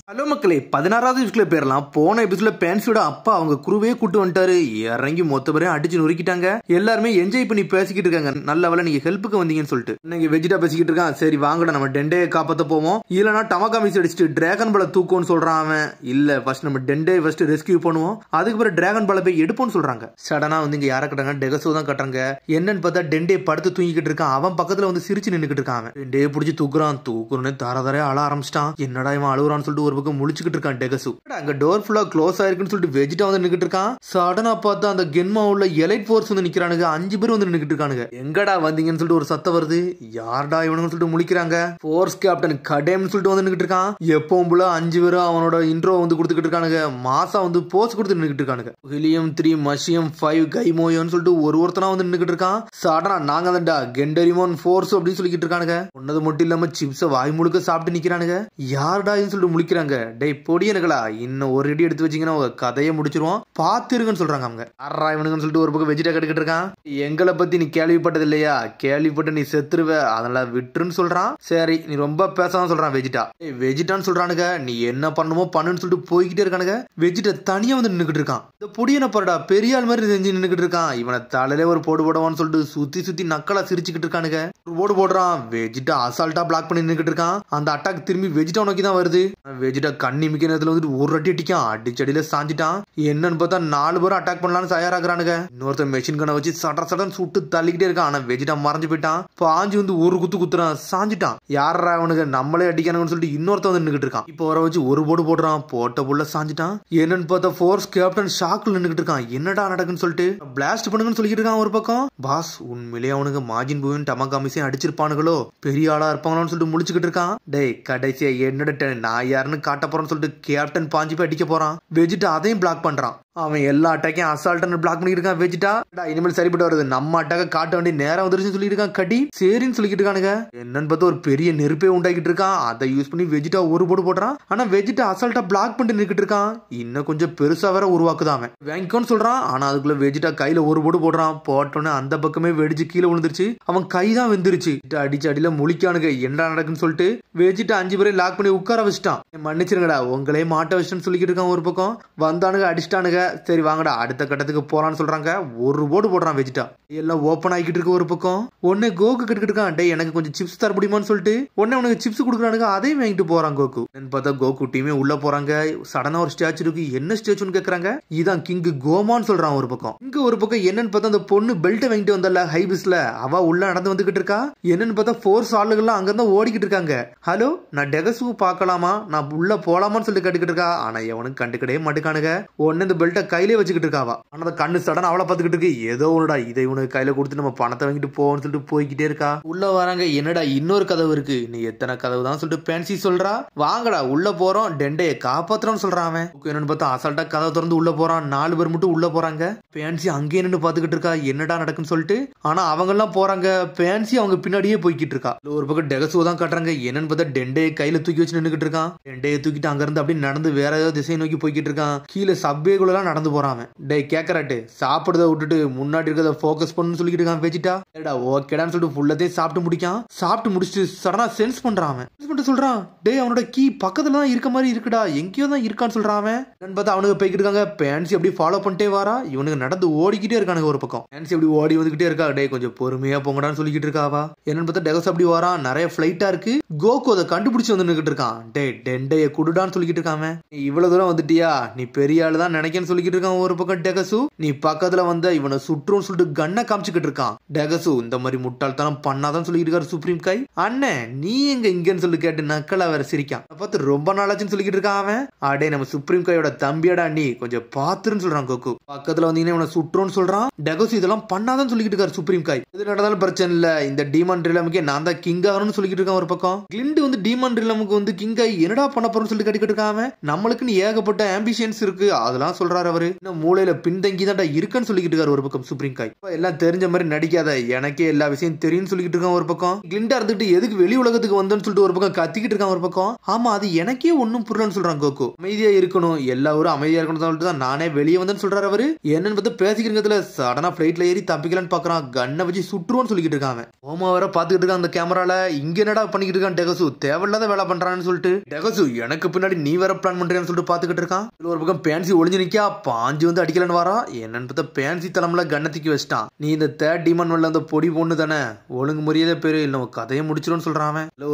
Hello மக்களே, 16வது எபிசோட்ல பேரலாம். போன எபிசோட்ல பேன்சியோட அப்பா அவங்க குருவே கூட்டு வந்துட்டாரு. இறங்கி மொத்த பேரையும் அடிச்சு நொறுக்கிட்டாங்க. எல்லாருமே என்ஜாய் பண்ணி பேசிக்கிட்டு இருக்காங்க. நல்ல வேலை நீங்க ஹெல்ப்புக்கு வந்தீங்கன்னு சொல்லிட்டு இன்னைக்கு வெஜிடா பேசிக்கிட்டு இருக்கான். சரி வாங்கடா நம்ம டெண்டே காப்பாத்த போவோம். இல்லனா டமாக்கா மிஸ் அடிச்சுட்டு டிராகன் பால தூக்கும்னு சொல்றான் அவன். இல்ல ஃபர்ஸ்ட் நம்ம டெண்டே ஃபர்ஸ்ட் ரெஸ்கியூ பண்ணுவோம், அதுக்கப்புறம் டிராகன் பால போய் எடுப்போம்னு சொல்றாங்க. சடனா வந்து இங்க யார கட்டாங்க, டெகசோ தான் கட்டுறாங்க. என்னன்னு பார்த்தா டெண்டே படுத்து தூங்கிக்கிட்டு இருக்கான். அவன் பக்கத்துல வந்து சிரிச்சு நின்னுக்கிட்டு இருக்கான். அவன் டெண்டே பிடிச்சி தூக்குறோன்னு தாரதாரே அழ ஆரம்பிச்சிட்டான். என்னடா இவன் அழுகுறான்னு சொல்லிட்டு ஒரு பக்கம் முழிச்சுக்கிட்டு இருக்கான் டெகசு. அங்க டோர் ஃபுல்லா க்ளோஸ் ஆயிருக்குன்னு சொல்லிட்டு வெஜிடா வந்து நின்னுக்கிட்டு இருக்கான். சடனா பார்த்தா அந்த கென்மா உள்ள எலைட் ஃபோர்ஸ் வந்து நிக்கிறானுங்க. 5 பேர் வந்து நின்னுக்கிட்டு இருக்கானுங்க. எங்கடா வந்தீங்கன்னு சொல்லிட்டு ஒரு சத்தம் வருது. யார்டா இவனுன்னு சொல்லிட்டு முழிக்கிறாங்க. ஃபோர்ஸ் கேப்டன் கடேம்னு சொல்லிட்டு வந்து நின்னுக்கிட்டு இருக்கான். எப்பவும் போல 5 பேரும் அவனோட இன்ட்ரோ வந்து கொடுத்துக்கிட்டு இருக்கானுங்க. மாசா வந்து போஸ்ட் கொடுத்து நின்னுக்கிட்டு இருக்கானுங்க. ஹீலியம் 3 மஷியம் 5 கைமோயோன்னு சொல்லிட்டு ஒருத்தனா வந்து நின்னுக்கிட்டு இருக்கான். சடனா நாங்க தான்டா கெண்டரிமோன் ஃபோர்ஸ் அப்படின்னு சொல்லிக்கிட்டு இருக்கானுங்க. ஒன்னது மட்டும் இல்லாம சிப்ஸ வாய் முழுக்க சாப்பிட்டு நிக்கிறானுங்க. யார்டா சொல்லிட்டு முழிக்கிறாங்க. டேய் பொடியனுங்களா, இன்னும் ஒரு அடி எடுத்து வச்சீங்கன்னா உங்க கதையை முடிச்சிருவோம், பாத்துருங்கன்னு சொல்றாங்க அவங்க. ஆறா இவனுங்கன்னு சொல்லிட்டு ஒரு பக்கம் வெஜிடா கட்டுக்கிட்டு இருக்கான். எங்களை பத்தி நீ கேள்விப்பட்டது இல்லையா, கேள்விப்பட்ட நீ செத்துருவ, அதனால விட்டுருன்னு சொல்றான். சரி நீ ரொம்ப பேசாம சொல்றான் வெஜிடா. வெஜிடான்னு சொல்றானுங்க. நீ என்ன பண்ணுமோ பண்ணுன்னு சொல்லிட்டு போய்கிட்டே இருக்கானுங்க. வெஜிடா தனியா வந்து நின்னுக்கிட்டு இருக்கான். இந்த பொடியனை பாருடா, பெரிய ஆள் மாதிரி செஞ்சு நின்னுக்கிட்டு இருக்கான். இவனை தலையில ஒரு போடு போடுவான்னு சொல்லிட்டு சுத்தி சுத்தி நக்கலா சிரிச்சுக்கிட்டு இருக்கானுங்க. ஒரு போடு போடுறான். வெஜிடா அசால்ட்டா பிளாக் பண்ணி நின்னுக்கிட்டு இருக்கான். அந்த அட்டாக் திரும்பி வெஜிடா நோக்கி தான் வருது. வெஜிடா கண்ணி மிக்க நேரத்துல வந்துட்டு ஒரு அடி அடிக்கான். அடிச்சடியில சாஞ்சிட்டான். என்னன்னு பார்த்தா 4 பேரும் அட்டாக் பண்ணலாம்னு தயாராகிறானுங்க. இன்னொருத்தர் மெஷின் கண்ணை வச்சு சடன் சுட்டு தள்ளிக்கிட்டே இருக்கான். ஆனா வெஜிடா மறைஞ்சு போயிட்டான். பாஞ்சு வந்து ஒரு குத்து குத்துறான், சாஞ்சிட்டான். யாரா அவனுக்கு நம்மளே அடிக்கானுங்கன்னு சொல்லிட்டு இன்னொருத்த வந்து நின்னுக்கிட்டு இருக்கான். இப்போ வர வச்சு ஒரு போடு போடுறான். போட்ட புள்ள சாஞ்சிட்டான். என்னன்னு பார்த்தா ஃபோர்ஸ் கேப்டன் ஷாக்ல நின்னுக்கிட்டு இருக்கான். என்னடா நடக்குன்னு சொல்லிட்டு பிளாஸ்ட் பண்ணுங்கன்னு சொல்லிட்டு இருக்கான். ஒரு பக்கம் பாஸ் உண்மையிலேயே அவனுக்கு மாஜின் பூவின் டமாகாமிசையும் அடிச்சிருப்பானுங்களோ, பெரிய ஆளா இருப்பாங்களோன்னு சொல்லிட்டு முழிச்சுக்கிட்டு இருக்கான். டேய் கடைசியா என்னோட நான் யாருன்னு காட்ட போறேன்னு சொல்லிட்டு கேப்டன் பாஞ்சு போய் அடிக்க போறான். வெஜிடா அதையும் பிளாக் பண்றான். அவன் எல்லா அட்டாக்கையும் அசால்ட்டா பிளாக் பண்ணிட்டு இருக்கான். வெஜிடா இனிமேல் சரிப்பட்டு வருது, நம்ம அட்டாக்க காட்ட வேண்டிய நேரம் வந்துருச்சுன்னு சொல்லிட்டு இருக்கான். கடி சரின்னு சொல்லிட்டு இருக்கானுங்க. என்னன்னு பார்த்தா ஒரு பெரிய நெருப்பே உண்டாக்கிட்டு இருக்கான். அதை யூஸ் பண்ணி வெஜிடா ஒரு போடு போடுறான். ஆனா வெஜிடா அசால்ட்டா பிளாக் பண்ணிட்டு நின்னுக்கிட்டு இருக்கான். இன்னும் கொஞ்சம் பெருசா வேற உருவாக்குதான் அவன். வேங்கோன்னு சொல்றான். ஆனா அதுக்குள்ள வெஜிடா கையில ஒரு போடு போடுறான். போட்டோன்னு அந்த பக்கமே வெடிச்சு கீழே விழுந்துருச்சு. அவன் கை தான் வெந்துருச்சு. அடிச்சு அடியில முழிக்கானுங்க. என்ன நடக்குன்னு சொல்லிட்டு வெஜிடா 5 பேரை லாக் பண்ணி உட்கார வச்சுட்டான். மன்னிச்சிருங்கடா உங்களே மாட்ட வச்சுன்னு சொல்லிக்கிட்டு இருக்கான். ஒரு பக்கம் வந்தானுங்க, அடிச்சிட்டானுங்க. சரி வாங்கடா அடுத்த கட்டத்துக்கு போறான்னு சொல்றாங்க. ஒரு போடு போடுறான். வெஜிடா எல்லாம் ஓபன் ஆகிட்டு இருக்கு. ஒரு பக்கம் ஒன்னு கோகு கிட்டு இருக்கான். டே எனக்கு கொஞ்சம் சிப்ஸ் தர முடியுமான்னு சொல்லிட்டு உடனே உனக்கு சிப்ஸ் கொடுக்குறானுங்க. அதையும் வாங்கிட்டு போறான் கோகு. பார்த்தா கோகு டீமே உள்ள போறாங்க. சடனா ஒரு ஸ்டாச்சு இருக்கு. என்ன ஸ்டாச்சுன்னு கேக்குறாங்க. இதான் கிங் கோமான்னு சொல்றான். ஒரு பக்கம் இங்க ஒரு பக்கம் என்னன்னு பார்த்தா அந்த பொண்ணு பெல்ட் வாங்கிட்டு வந்தல ஹைபிஸ்ல, அவ உள்ள நடந்து வந்துகிட்டு இருக்கா. என்னன்னு பார்த்தா ஃபோர்ஸ் ஆளுகள்லாம் அங்க இருந்தா ஓடிக்கிட்டு இருக்காங்க. ஹலோ நான் டெகசு பாக்கலாமா, நான் உள்ள போலாமான்னு சொல்லிட்டு கேட்டுக்கிட்டு இருக்கா. ஆனா எவனுக்கு கண்டுக்கிட்டே மாட்டுக்கானுங்க. ஒன்னு இந்த பெல்ட்டை கையிலே வச்சுக்கிட்டு இருக்காவா. ஆனா அந்த கண்ணு சடனா அவளை பாத்துக்கிட்டு இருக்கு. ஏதோ ஒண்ணுடா, இதை இவனுக்கு கையில கொடுத்து நம்ம பணத்தை வாங்கிட்டு போவோம்னு சொல்லிட்டு போய்கிட்டே இருக்கா. உள்ள வராங்க. என்னடா இன்னொரு கதவு இருக்கு, நீ எத்தனை கதவு தான் சொல்லிட்டு பேன்சி சொல்றா. வாங்கடா உள்ள போறோம், டெண்டையை காப்பாத்துறோம்னு சொல்றான் அவன். என்னன்னு பார்த்தா அசால்ட்டா கதவை திறந்து உள்ள போறான். 4 பேர் மட்டும் உள்ள போறாங்க. பேன்சி அங்கே நின்று பாத்துக்கிட்டு இருக்கா என்னடா நடக்குன்னு சொல்லிட்டு. ஆனா அவங்க எல்லாம் போறாங்க. பேன்சி அவங்க பின்னாடியே போய்கிட்டு இருக்கா. ஒரு பக்கம் டெகசோ தான் காட்டுறாங்க. என்னன்னு பார்த்தா டெண்டையை கையில தூக்கி வச்சு நின்னுக்கிட்டு இருக்கான். டெண்டையை தூக்கிட்டு அங்க இருந்து அப்படியே நடந்து வேற ஏதாவது திசை நோக்கி போய்கிட்டு இருக்கான். கீழே சப்வேக்குள்ள எல்லாம் நடந்து போறான். டே கேக்கறாட்டு சாப்பிடுறத விட்டுட்டு முன்னாடி இருக்கிறத போக்கஸ் பண்ணு சொல்லிட்டு இருக்கான். வெஜிடா ஏடா ஓகேடான்னு சொல்லிட்டு ஃபுல்லத்தையும் சாப்பிட்டு முடிக்கான். சாப்பிட்டு முடிச்சுட்டு சடனா சென்ஸ் பண்றான். அவன் சொல்றான். டே அவனோட கீ பக்கத்துல தான் இருக்க மாதிரி இருக்குடா, எங்கேயோ தான் இருக்கான்னு சொல்றான். அவன் பார்த்தா அவனுக்கு போய்கிட்டு இருக்காங்க. பேன்சி அப்படி ஃபாலோ பண்ணிட்டே வாரா. இவனுக்கு நடந்து ஓடிக்கிட்டே இருக்கானுங்க. ஒரு பக்கம் பேன்சி அப்படி ஓடி வந்துகிட்டே இருக்கா. டே கொஞ்சம் பொறுமையா போங்கடான்னு சொல்லிக்கிட்டு இருக்காவா. என்னன்னு பார்த்தா டெகஸ் அப்படி வரான். நிறைய பிளைட்டா இருக்கு. கோகு அதை கண்டுபிடிச்சு வந்து நின்னுக்கிட்டு இருக்கான். டே டெண்டைய குடுடான்னு சொல்லிக்கிட்டு இருக்கான். நீ இவ்வளவு தூரம் வந்துட்டியா, நீ பெரிய ஆளு தான் நினைக்கன்னு சொல்லிக்கிட்டு இருக்கான். ஒரு பக்கம் டெகசு நீ பக்கத்துல வந்த இவனை சுற்றும் சொல்லிட்டு கண்ணை காமிச்சுக்கிட்டு இருக்கான். டெகசு இந்த மாதிரி முட்டாள்தனம் பண்ணாதான் சொல்லிட்டு இருக்காரு சுப்ரீம் கை. அண்ணன் நீ எங்க இங்கன்னு சொல்லி கேட்டு நக்கலா வேற சிரிக்கான். பார்த்து ரொம்ப நாளாச்சுன்னு சொல்லிக்கிட்டு இருக்கான் அவன். அடே நம்ம சுப்ரீம் கையோட தம்பியடா, நீ கொஞ்சம் பாத்துருன்னு சொல்றான் கோகு. பக்கத்துல வந்தீங்கன்னா இவனை சுற்றும்னு சொல்றான். டெகசு இதெல்லாம் பண்ணாதான் சொல்லிக்கிட்டு இருக்காரு சுப்ரீம் கை. இது நடந்தாலும் பிரச்சனை இல்ல, இந்த டீமன் ரிலமுக்கே நான் தான் கிங் ஆகணும்னு சொல்லிக்கிட்டு இருக்கான். ஒரு பக்கம் கிளிண்ட் வந்து டீமன் ரிலமுக்கு வந்து கிங் ஆகி என்னடா பண்ண போறோம்னு சொல்லி கேட்டுக்கிட்டு இருக்கான். நம்மளுக்குன்னு ஏகப்பட்ட ஆம்பிஷன்ஸ் இருக்கு அதெல்லாம் சொல்றான். சொல்றாரு அவரு. இன்னும் மூளையில பின்தங்கி தான் இருக்குன்னு சொல்லிக்கிட்டு இருக்காரு ஒரு பக்கம் சுப்ரீம் காய். எல்லாம் தெரிஞ்ச மாதிரி நடிக்காத, எனக்கே எல்லா விஷயம் தெரியும் சொல்லிக்கிட்டு இருக்கான் ஒரு பக்கம். கிளிண்டா இருந்துட்டு எதுக்கு வெளி உலகத்துக்கு வந்தோன்னு சொல்லிட்டு ஒரு பக்கம் கத்திக்கிட்டு இருக்கான் ஒரு பக்கம். ஆமா அது எனக்கே ஒன்னும் புரியலன்னு சொல்றான் கோகு. அமைதியா இருக்கணும், எல்லாரும் அமைதியா இருக்கணும் சொல்லிட்டு தான் நானே வெளியே வந்தேன்னு சொல்றாரு அவரு. என்னன்னு பார்த்து பேசிக்கிறதுல சடனா பிளைட்ல ஏறி தப்பிக்கலான்னு பாக்குறான். கண்ணை வச்சு சுற்றுவோன்னு சொல்லிக்கிட்டு இருக்காங்க. ஓமா வர பாத்துக்கிட்டு இருக்கான் அந்த கேமரால. இங்க என்னடா பண்ணிக்கிட்டு இருக்கான் டெகசு, தேவையில்லாத வேலை பண்றான்னு சொல்லிட்டு. டெகசு எனக்கு பின்னாடி நீ வேற பிளான் பண்றியான்னு சொல்லிட்டு பாத்துக்கிட்டு இருக்கான். ஒரு பக்கம் பேன்சி ஒளிஞ்சு நிக்கா, பாஞ்சு வந்து அடிக்கலன்னு வரா. என்னன்னு பார்த்தா பேன்சி தலைமையில கண்ணத்துக்கு வச்சிட்டான். நீ இந்த தேர்ட் டிமன் வரல அந்த பொடி பொண்ணு தானே, ஒழுங்கு முறையாத பேரு இல்ல கதையை முடிச்சிடும் சொல்றான்.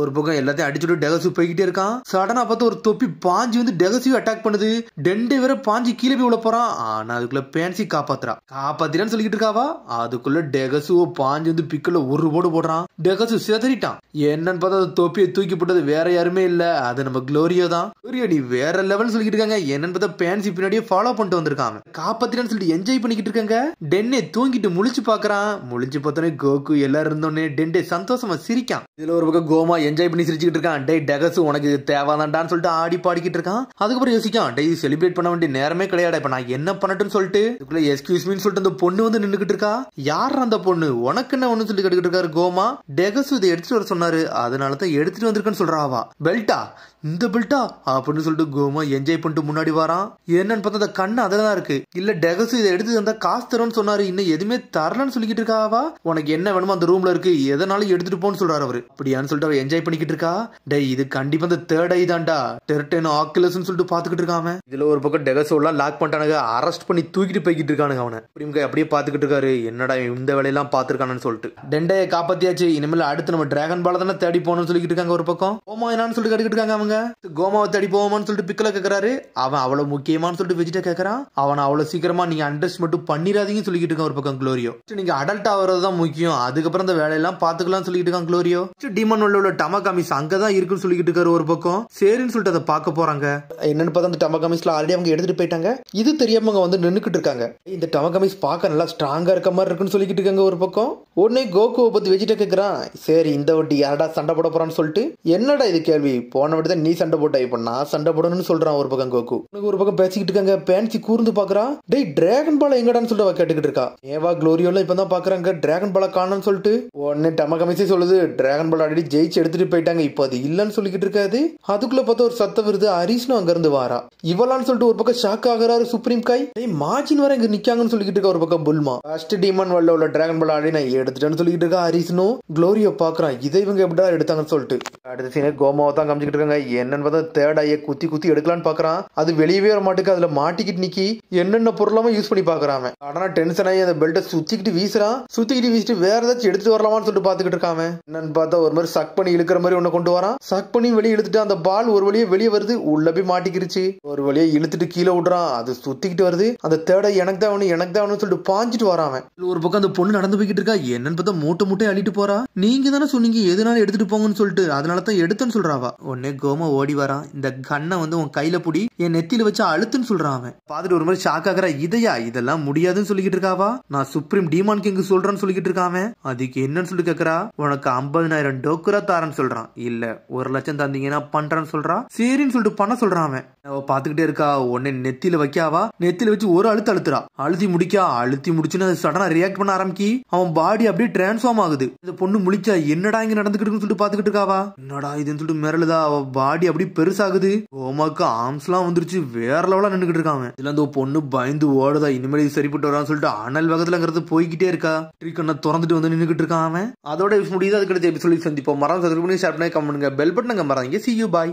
ஒரு பக்கம் எல்லாத்தையும் அடிச்சுட்டு டெகசு போய்கிட்டே இருக்கான். சடனா பார்த்து ஒரு தொப்பி பாஞ்சு வந்து டெகசு அட்டாக் பண்ணுது. டெண்டே வேற பாஞ்சு கீழே போய் உள்ள போறான். ஆனா அதுக்குள்ள பேன்சி காப்பாத்திரான்னு சொல்லிக்கிட்டு இருக்காவா. அதுக்குள்ள டெகசு பாஞ்சு வந்து பிக்கல ஒரு போடு போடுறான். டெகசு செதறிட்டான். என்னன்னு பார்த்தா தொப்பியை தூக்கி போட்டது வேற யாருமே இல்ல, அது நம்ம குளோரியோ தான். குளோரியோ நீ வேற லெவல் சொல்லிக்கிட்டு இருக்காங்க. என்னன்னு பார்த்தா பேன்சி பின்னாடியே ஃபாலோ பண்ணிட்டு வந்திருக்காங்க. காப்பாத்திரான்னு சொல்லிட்டு என்ஜாய் பண்ணிக்கிட்டு இருக்காங்க. டென்னே தூங்கிட்டு முழிச்சு பாக்குறான். முழிச்சு பார்த்தோன்னே கோகு எல்லாரும் இருந்தோடனே டெண்டே சந்தோஷமா சிரிக்கான். இதுல ஒரு பக்கம் கோமா என்ஜாய் பண்ணி சிரிச்சுக்கிட்டு இருக்கான். டே டெகசு உனக்கு இது தேவைதான்டான்னு சொல்லிட்டு ஆடி பாடிக்கிட்டு இருக்கான். அதுக்கப்புறம் யோசிக்கான், டே செலிப்ரேட் பண்ண வேண்டிய நேரமே கிடையாது, இப்ப நான் என்ன பண்ணட்டும்னு சொல்லிட்டு. இதுக்குள்ள எக்ஸ்கியூஸ் மீன்னு சொல்லிட்டு அந்த பொண்ணு வந்து நின்னுக்கிட்டு இருக்கா. யார் அந்த பொண்ணு, உனக்கு என்ன ஒண்ணு சொல்லி கேட்டுக்கிட்டு இருக்காரு கோமா. டெகசு இதை எடுத்துட்டு வர சொன்னாரு, அதனாலதான் எடுத்துட்டு வந்திருக்கேன்னு சொல்றாவா. பெல்ட்டா, இந்த பெல்ட்டா அப்படின்னு சொல்லிட்டு கோமா என்ஜாய் பண்ணிட்டு முன்னாடி வரான். என்னன்னு பார்த்தா அந்த கண்ணு அதெல்லாம் இருக்கு. இல்ல டெகசு இதை எடுத்து தந்தா காசு தரும்னு சொன்னாரு, இன்னும் எதுவுமே தரலன்னு சொல்லிக்கிட்டு இருக்காவா. உனக்கு என்ன வேணுமோ அந்த ரூம்ல இருக்கு, எதனாலும் எடுத்துட்டு போன்னு சொல்றாரு அவரு. அப்படியான்னு சொல்லிட்டு அவ என்ஜாய் பண்ணிக்கிட்டு இருக்கா. டே இது கண்டிப்பா இந்த தேர்ட் ஐ தான்டா, டெர்டேன் ஆக்குலஸ் சொல்லிட்டு பாத்துக்கிட்டு இருக்காம. இதுல ஒரு பக்கம் டெகசோ எல்லாம் லாக் பண்ணிட்டானுங்க, அரெஸ்ட் பண்ணி தூக்கிட்டு போய்கிட்டு இருக்கானுங்க அவனை. அப்படியே பாத்துக்கிட்டு இருக்காரு. என்னடா இந்த வேலையெல்லாம் பாத்துருக்கானு சொல்லிட்டு. டெண்டையை காப்பாத்தியாச்சு, இனிமேல் அடுத்து நம்ம டிராகன் பால தானே தேடி போகணும்னு சொல்லிக்கிட்டு இருக்காங்க ஒரு பக்கம். ஓமா என்னன்னு சொல்லிட்டு கேட்டுக்கிட்டு இருக்காங்க அவங்க. கோமாவை தேடி போவோமான்னு சொல்லிட்டு பிக்கல கேக்குறாரு. அவன் அவ்வளவு முக்கியமானு சொல்லிட்டு வெஜிட்ட கேக்குறான். அவன் அவ்வளவு சீக்கிரமா நீங்க அண்டர்ஸ்ட் மட்டும் பண்ணிடாதீங்கன்னு சொல்லிக்கிட்டு இருக்கான் ஒரு பக்கம் குளோரியோ. நீங்க அடல்ட் ஆகிறதுதான் முக்கியம், அதுக்கப்புறம் இந்த வேலையெல்லாம் பாத்துக்கலாம் சொல்லிட்டு இருக்கான் குளோரியோ. டிமன் உள்ள டமகாமிஸ் அங்கதான் இருக்குன்னு சொல்லிக்கிட்டு இருக்காரு ஒரு பக்கம். சரின்னு சொல்லிட்டு அதை பார்க்க போறாங்க. என்னன்னு பார்த்தா அந்த டமகாமிஸ்ல ஆல்ரெடி அவங்க எடுத்துட்டு போயிட்டாங்க. இது தெரியாம அவங்க வந்து நின்னுக்கிட்டு இருக்காங்க. இந்த டமகாமிஸ் பார்க்க நல்லா ஸ்ட்ராங்கா இருக்க மாதிரி இருக்குன்னு சொல்லிக்கிட்டு இருக்காங்க ஒரு பக்கம். உடனே கோகுவை பத்தி வெஜிட்ட கேக்குறான். சரி இந்த வட்டி யாரடா சண்டை போட போறான்னு சொல்லிட்டு. என்னடா இது கேள்வி, போன வட்டி தான் நீ சண்டை போட்ட, இப்ப நான் சண்டை போடணும்னு சொல்றான் ஒரு பக்கம் கோகு. ஒரு பக்கம் பேசிக்கிட்டு இருக்காங்க. பேன்சி கூர்ந்து பாக்குறா. டேய் டிராகன் பால எங்கடான்னு சொல்லிட்டு கேட்டுக்கிட்டு இருக்கா. ஏவா குளோரியோல இப்பதான் பாக்குறாங்க டிராகன் பால காணோம்னு சொல்லிட்டு. உடனே டமகாமிஸே சொல்லுது டிராகன் பால் ஆல்ரெடி ஜெயிச்சு எடுத்துட்டு போயிட்டாங்க, இப்போ அது இல்லன்னு சொல்லிக்கிட்டு இருக்காது. அதுக்குள்ள பார்த்தா ஒரு சத்தம் வருது. ஹரிஷ்னு அங்க இருந்து வாரா. இவளான்னு சொல்லிட்டு ஒரு பக்கம் ஷாக் ஆகுறாரு சுப்ரீம் காய். மாஜின் வர இங்க நிக்காங்கன்னு சொல்லிக்கிட்டு இருக்க ஒரு பக்கம் புல்மா. ஃபர்ஸ்ட் டீமன் வேர்ல்ட்ல உள்ள டிராகன் பால் ஆல்ரெடி நான் எடுத்துட்டேன்னு சொல்லிக்கிட்டு இருக்கா ஹரிஷ்னு. குளோரியோ பாக்குறான், இதை இவங்க எப்படா எடுத்தாங்கன்னு சொல்லிட்டு. அடுத்த சீனே கோமாவை தான் காமிச்சிக்கிட்டு இருக்காங்க. என்னன்னு பார்த்தா தேர்ட் ஐய குத்தி எடுக்கலான்னு பாக்குறான். அது வெளியவே வர மாட்டுக்கு, அதுல மாட்டிக்கிட்டு நிக்கி என்னென்ன பொருளாம யூஸ் பண்ணி பாக்குறான். ஆனா டென்ஷன் ஆகி அந்த பெல்ட்டை சுத்திக்கிட்டு வீசிட்டு வேற ஏதாச்சும் எடுத்துட்டு வரலாமான்னு சொல்லிட்டு பாத்துக்கிட்டு இருக்காம. என்னன்னு பார்த்தா ஒரு மாதிரி சக் பண்ணி இழுக்கிற மாதிரி ஒண்ணு கொண்டு வரான். சக் பண்ணி வெளியே இழுத்துட்டு அந்த பால் ஒரு வழியே வெளியே வருது, உள்ள போய் மாட்டிக்கிருச்சு. ஒரு வழியே இழுத்துட்டு கீழே விடுறான், அது சுத்திக்கிட்டு வருது. அந்த தேர்ட் ஐ எனக்கு தான் சொல்லிட்டு பாஞ்சிட்டு வரான். ஒரு பக்கம் அந்த பொண்ணு நடந்து போய்கிட்டு இருக்கா. என்னன்னு பார்த்தா மூட்டை அள்ளிட்டு போறா. நீங்க தானே சொன்னீங்க எதனால எடுத்துட்டு போங்கன்னு சொல்லிட்டு, அதனாலதான் எடுத்துன்னு சொல்றாவா. உடனே கோமா ஓடி வரான். இந்த கண்ணை வந்து உன் கையில புடி, என் நெத்தியில வச்சு அழுத்துன்னு சொல்றான். பாத்துட்டு ஒரு மாதிரி ஷாக் ஆகுற. இதெல்லாம் முடியாதுன்னு சொல்லிக்கிட்டு இருக்காவா. நான் சுப்ரீம் டீமான் கிங் சொல்றேன்னு சொல்லிக்கிட்டு இருக்காம. அதுக்கு என்னன்னு சொல்லி கேக்குறா. உனக்கு 50,000 டோக்குரா தாரன்னு சொல்றான். இல்ல 1,00,000 தந்தீங்கன்னா பண்றேன்னு சொல்றா. சரின்னு சொல்லிட்டு பண்ண சொல்றான். பாத்துக்கிட்டே இருக்கா. உடனே நெத்தியில வைக்காவா. நெத்தியில வச்சு ஒரு அழுத்துறா. அழுத்தி முடிச்சுன்னு சடனா ரியாக்ட் பண்ண ஆரம்பிக்கி. அவன் பாடி அப்படியே டிரான்ஸ்ஃபார்ம் ஆகுது. இந்த பொண்ணு முழிச்சா என்னடா இங்க நடந்துக்கிட்டு சொல்லிட்டு பாத்துக்கிட்டு இருக்காவா. என்னடா இதுன்னு சொல்லிட்டு மிரளுதா. அவ பாடி அப்படியே பெருசாகுது. கோமாக்கு ஆர்ம்ஸ் எல்லாம் வந்துருச்சு. வேற லெவலா நின்னுக்கிட்டு இருக்காங்க. இதுல அந்த பொண்ணு பயந்து ஓடுதா. இனிமேல் இது சரிப்பட்டு வரான்னு சொல்லிட்டு அனல் வேகத்துலங்கிறது போய்கிட்டே இருக்கா. ட்ரீக்கண்ண திறந்துட்டு வந்து நின்னுக்கிட்டு இருக்கான். அதோட முடியுது. அதுக்கு எபிசோட் சந்திப்போம். மறந்து சப்ஸ்கிரைப் பண்ணி ஷேர் பண்ணி கமெண்ட் பண்ணுங்க. பெல் பட்டன் மறந்துங்க. See you, bye.